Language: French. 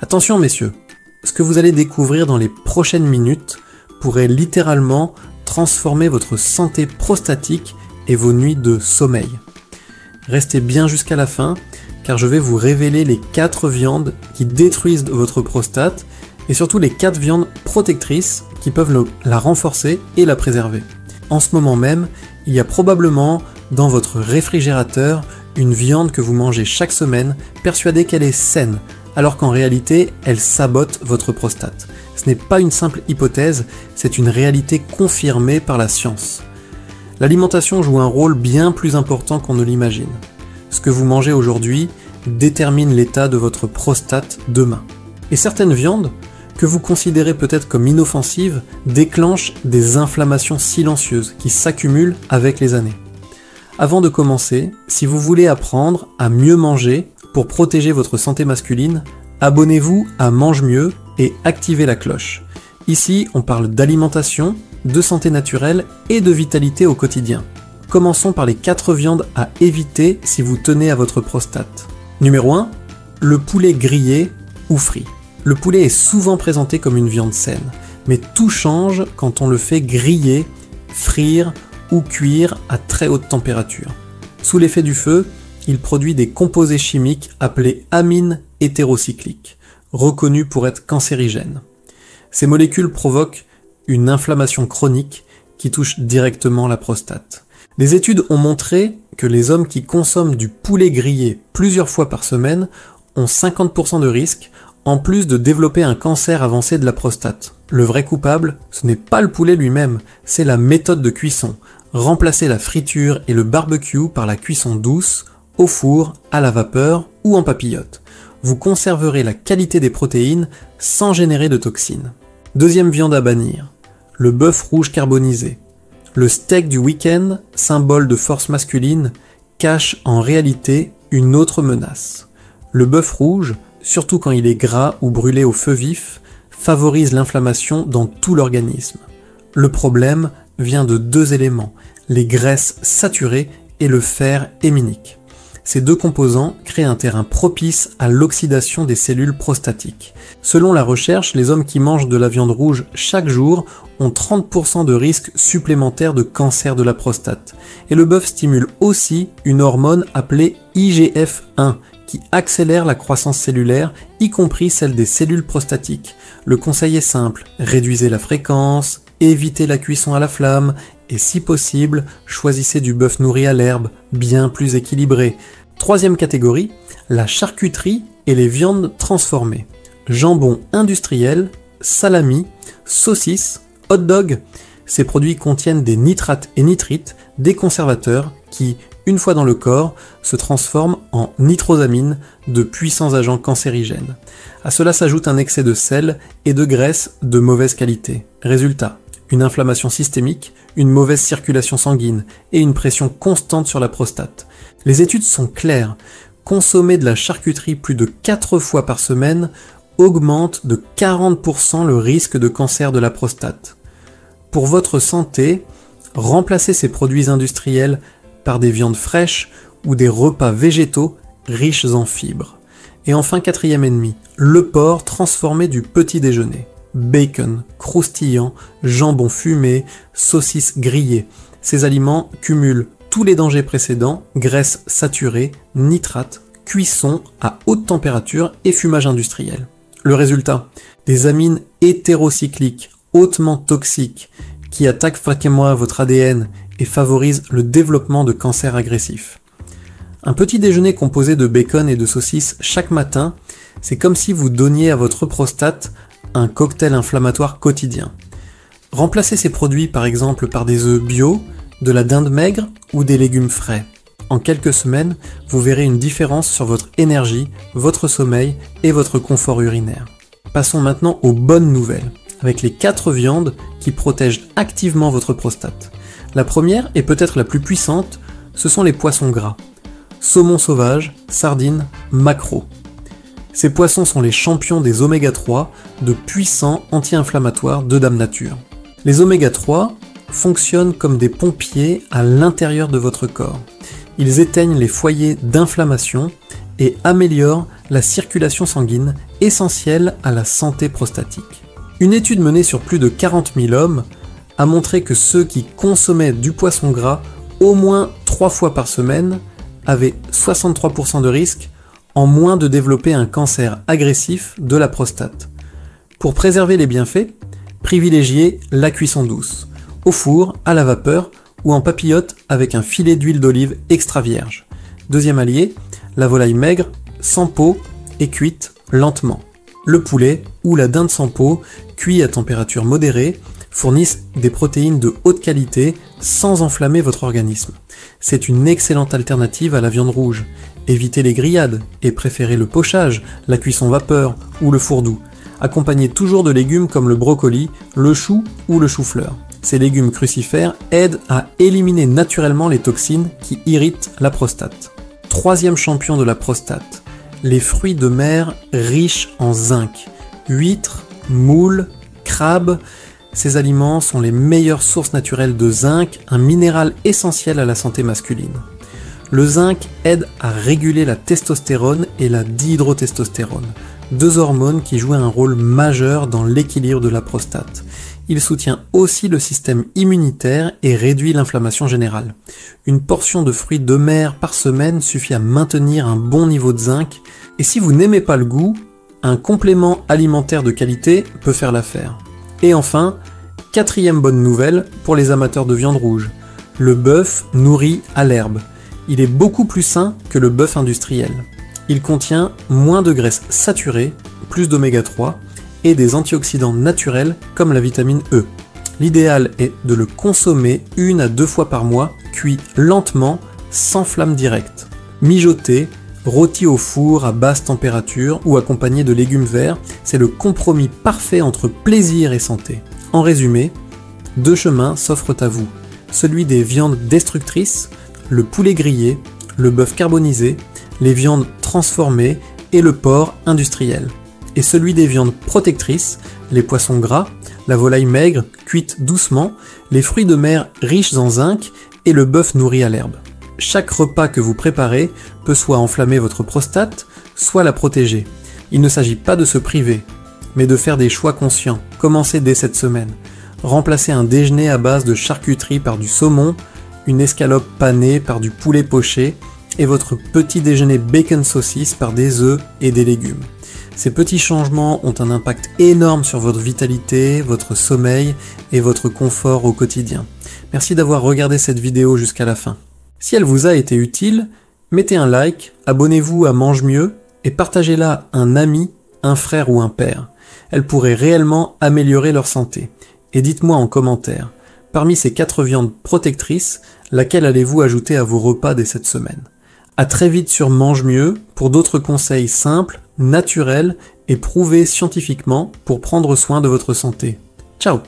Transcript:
Attention messieurs, ce que vous allez découvrir dans les prochaines minutes pourrait littéralement transformer votre santé prostatique et vos nuits de sommeil. Restez bien jusqu'à la fin, car je vais vous révéler les 4 viandes qui détruisent votre prostate et surtout les 4 viandes protectrices qui peuvent la renforcer et la préserver. En ce moment même, il y a probablement dans votre réfrigérateur une viande que vous mangez chaque semaine, persuadée qu'elle est saine, alors qu'en réalité, elle sabote votre prostate. Ce n'est pas une simple hypothèse, c'est une réalité confirmée par la science. L'alimentation joue un rôle bien plus important qu'on ne l'imagine. Ce que vous mangez aujourd'hui détermine l'état de votre prostate demain. Et certaines viandes, que vous considérez peut-être comme inoffensives, déclenchent des inflammations silencieuses qui s'accumulent avec les années. Avant de commencer, si vous voulez apprendre à mieux manger pour protéger votre santé masculine, abonnez-vous à Mange Mieux et activez la cloche. Ici, on parle d'alimentation, de santé naturelle et de vitalité au quotidien. Commençons par les 4 viandes à éviter si vous tenez à votre prostate. Numéro 1, le poulet grillé ou frit. Le poulet est souvent présenté comme une viande saine, mais tout change quand on le fait griller, frire ou cuire à très haute température. Sous l'effet du feu, il produit des composés chimiques appelés amines hétérocycliques, reconnus pour être cancérigènes. Ces molécules provoquent une inflammation chronique qui touche directement la prostate. Des études ont montré que les hommes qui consomment du poulet grillé plusieurs fois par semaine ont 50% de risque, en plus de développer un cancer avancé de la prostate. Le vrai coupable, ce n'est pas le poulet lui-même, c'est la méthode de cuisson. Remplacez la friture et le barbecue par la cuisson douce, au four, à la vapeur ou en papillote. Vous conserverez la qualité des protéines sans générer de toxines. Deuxième viande à bannir, le bœuf rouge carbonisé. Le steak du week-end, symbole de force masculine, cache en réalité une autre menace. Le bœuf rouge, surtout quand il est gras ou brûlé au feu vif, favorise l'inflammation dans tout l'organisme. Le problème vient de 2 éléments, les graisses saturées et le fer héminique. Ces 2 composants créent un terrain propice à l'oxydation des cellules prostatiques. Selon la recherche, les hommes qui mangent de la viande rouge chaque jour ont 30% de risque supplémentaire de cancer de la prostate. Et le bœuf stimule aussi une hormone appelée IGF-1, qui accélère la croissance cellulaire, y compris celle des cellules prostatiques. Le conseil est simple, réduisez la fréquence, évitez la cuisson à la flamme, et si possible, choisissez du bœuf nourri à l'herbe, bien plus équilibré. Troisième catégorie, la charcuterie et les viandes transformées. Jambon industriel, salami, saucisses, hot dog. Ces produits contiennent des nitrates et nitrites, des conservateurs qui, une fois dans le corps, se transforment en nitrosamines, de puissants agents cancérigènes. À cela s'ajoute un excès de sel et de graisse de mauvaise qualité. Résultat, une inflammation systémique, une mauvaise circulation sanguine et une pression constante sur la prostate. Les études sont claires. Consommer de la charcuterie plus de 4 fois par semaine augmente de 40% le risque de cancer de la prostate. Pour votre santé, remplacez ces produits industriels par des viandes fraîches ou des repas végétaux riches en fibres. Et enfin, 4e ennemi, le porc transformé du petit déjeuner. Bacon, croustillant, jambon fumé, saucisses grillées. Ces aliments cumulent tous les dangers précédents, graisses saturées, nitrates, cuisson à haute température et fumage industriel. Le résultat, des amines hétérocycliques hautement toxiques qui attaquent fréquemment votre ADN et favorisent le développement de cancers agressifs. Un petit déjeuner composé de bacon et de saucisses chaque matin, c'est comme si vous donniez à votre prostate un cocktail inflammatoire quotidien. Remplacez ces produits par exemple par des œufs bio, de la dinde maigre ou des légumes frais. En quelques semaines, vous verrez une différence sur votre énergie, votre sommeil et votre confort urinaire. Passons maintenant aux bonnes nouvelles, avec les 4 viandes qui protègent activement votre prostate. La première, et peut-être la plus puissante, ce sont les poissons gras. Saumon sauvage, sardines, maquereaux. Ces poissons sont les champions des oméga 3, de puissants anti-inflammatoires de Dame Nature. Les oméga 3 fonctionnent comme des pompiers à l'intérieur de votre corps. Ils éteignent les foyers d'inflammation et améliorent la circulation sanguine, essentielle à la santé prostatique. Une étude menée sur plus de 40 000 hommes a montré que ceux qui consommaient du poisson gras au moins 3 fois par semaine avaient 63% de risque en moins de développer un cancer agressif de la prostate. Pour préserver les bienfaits, privilégiez la cuisson douce, au four, à la vapeur ou en papillote avec un filet d'huile d'olive extra vierge. Deuxième allié, la volaille maigre, sans peau et cuite lentement. Le poulet ou la dinde sans peau, cuit à température modérée, fournissent des protéines de haute qualité sans enflammer votre organisme. C'est une excellente alternative à la viande rouge. Évitez les grillades et préférez le pochage, la cuisson vapeur ou le four doux. Accompagnez toujours de légumes comme le brocoli, le chou ou le chou-fleur. Ces légumes crucifères aident à éliminer naturellement les toxines qui irritent la prostate. Troisième champion de la prostate, les fruits de mer riches en zinc. Huîtres, moules, crabes, ces aliments sont les meilleures sources naturelles de zinc, un minéral essentiel à la santé masculine. Le zinc aide à réguler la testostérone et la dihydrotestostérone, deux hormones qui jouent un rôle majeur dans l'équilibre de la prostate. Il soutient aussi le système immunitaire et réduit l'inflammation générale. Une portion de fruits de mer par semaine suffit à maintenir un bon niveau de zinc, et si vous n'aimez pas le goût, un complément alimentaire de qualité peut faire l'affaire. Et enfin, quatrième bonne nouvelle pour les amateurs de viande rouge, le bœuf nourri à l'herbe. Il est beaucoup plus sain que le bœuf industriel. Il contient moins de graisses saturées, plus d'oméga 3, et des antioxydants naturels comme la vitamine E. L'idéal est de le consommer 1 à 2 fois par mois, cuit lentement, sans flamme directe. Mijoté, rôti au four à basse température ou accompagné de légumes verts, c'est le compromis parfait entre plaisir et santé. En résumé, 2 chemins s'offrent à vous. Celui des viandes destructrices, le poulet grillé, le bœuf carbonisé, les viandes transformées et le porc industriel. Et celui des viandes protectrices, les poissons gras, la volaille maigre cuite doucement, les fruits de mer riches en zinc et le bœuf nourri à l'herbe. Chaque repas que vous préparez peut soit enflammer votre prostate, soit la protéger. Il ne s'agit pas de se priver, mais de faire des choix conscients. Commencez dès cette semaine. Remplacez un déjeuner à base de charcuterie par du saumon, une escalope panée par du poulet poché et votre petit déjeuner bacon saucisse par des œufs et des légumes. Ces petits changements ont un impact énorme sur votre vitalité, votre sommeil et votre confort au quotidien. Merci d'avoir regardé cette vidéo jusqu'à la fin. Si elle vous a été utile, mettez un like, abonnez-vous à Mange Mieux et partagez-la à un ami, un frère ou un père. Elle pourrait réellement améliorer leur santé. Et dites-moi en commentaire, parmi ces 4 viandes protectrices, laquelle allez-vous ajouter à vos repas dès cette semaine ? À très vite sur Mange Mieux pour d'autres conseils simples, naturels et prouvés scientifiquement pour prendre soin de votre santé. Ciao!